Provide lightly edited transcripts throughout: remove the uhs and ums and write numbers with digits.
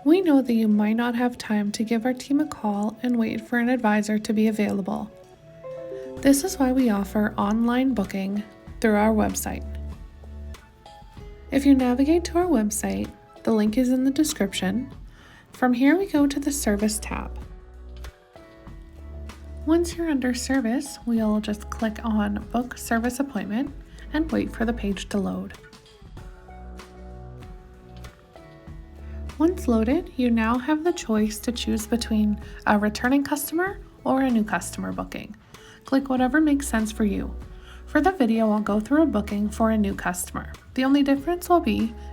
We know that you might not have time to give our team a call and wait for an advisor to be available. This is why we offer online booking through our website. If you navigate to our website, the link is in the description. From here, we go to the Service tab. Once you're under Service, we'll just click on Book Service Appointment and wait for the page to load. Once loaded, you now have the choice to choose between a returning customer or a new customer booking. Click whatever makes sense for you. For the video, I'll go through a booking for a new customer. The only difference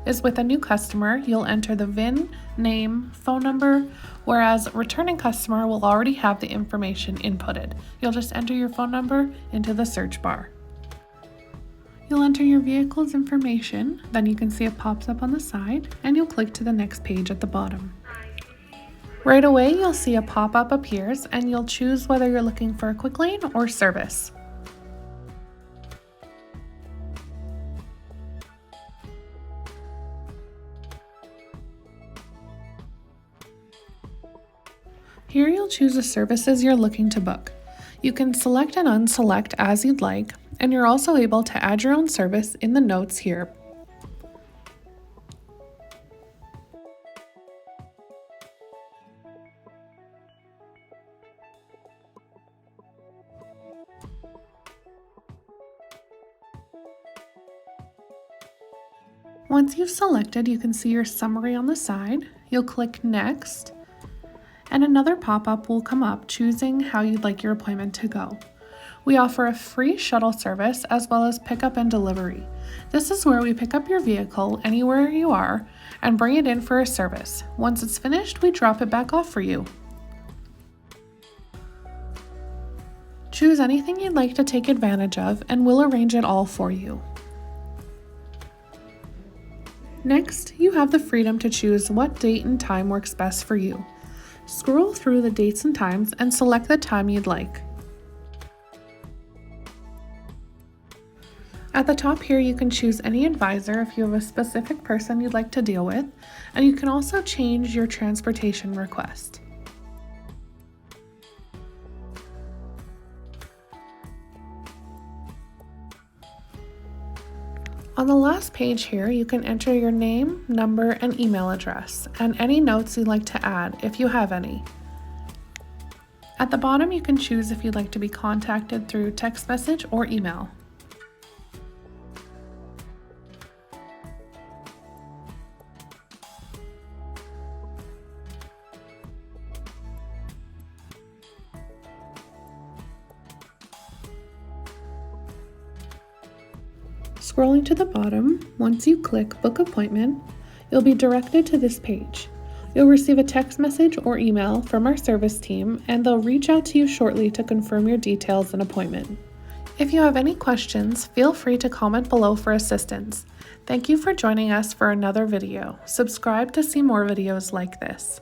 is with a new customer, you'll enter the VIN, name, phone number, whereas a returning customer will already have the information inputted. You'll just enter your phone number into the search bar. You'll enter your vehicle's information, then you can see it pops up on the side, and you'll click to the next page at the bottom. Right away, you'll see a pop-up appears, and you'll choose whether you're looking for a quick lane or service. Here you'll choose the services you're looking to book. You can select and unselect as you'd like, and you're also able to add your own service in the notes here. Once you've selected, you can see your summary on the side. You'll click Next, and another pop-up will come up choosing how you'd like your appointment to go. We offer a free shuttle service as well as pickup and delivery. This is where we pick up your vehicle anywhere you are and bring it in for a service. Once it's finished, we drop it back off for you. Choose anything you'd like to take advantage of and we'll arrange it all for you. Next, you have the freedom to choose what date and time works best for you. Scroll through the dates and times and select the time you'd like. At the top here, you can choose any advisor if you have a specific person you'd like to deal with, and you can also change your transportation request. On the last page here, you can enter your name, number, and email address, and any notes you'd like to add if you have any. At the bottom, you can choose if you'd like to be contacted through text message or email. Scrolling to the bottom, once you click Book Appointment, you'll be directed to this page. You'll receive a text message or email from our service team, and they'll reach out to you shortly to confirm your details and appointment. If you have any questions, feel free to comment below for assistance. Thank you for joining us for another video. Subscribe to see more videos like this.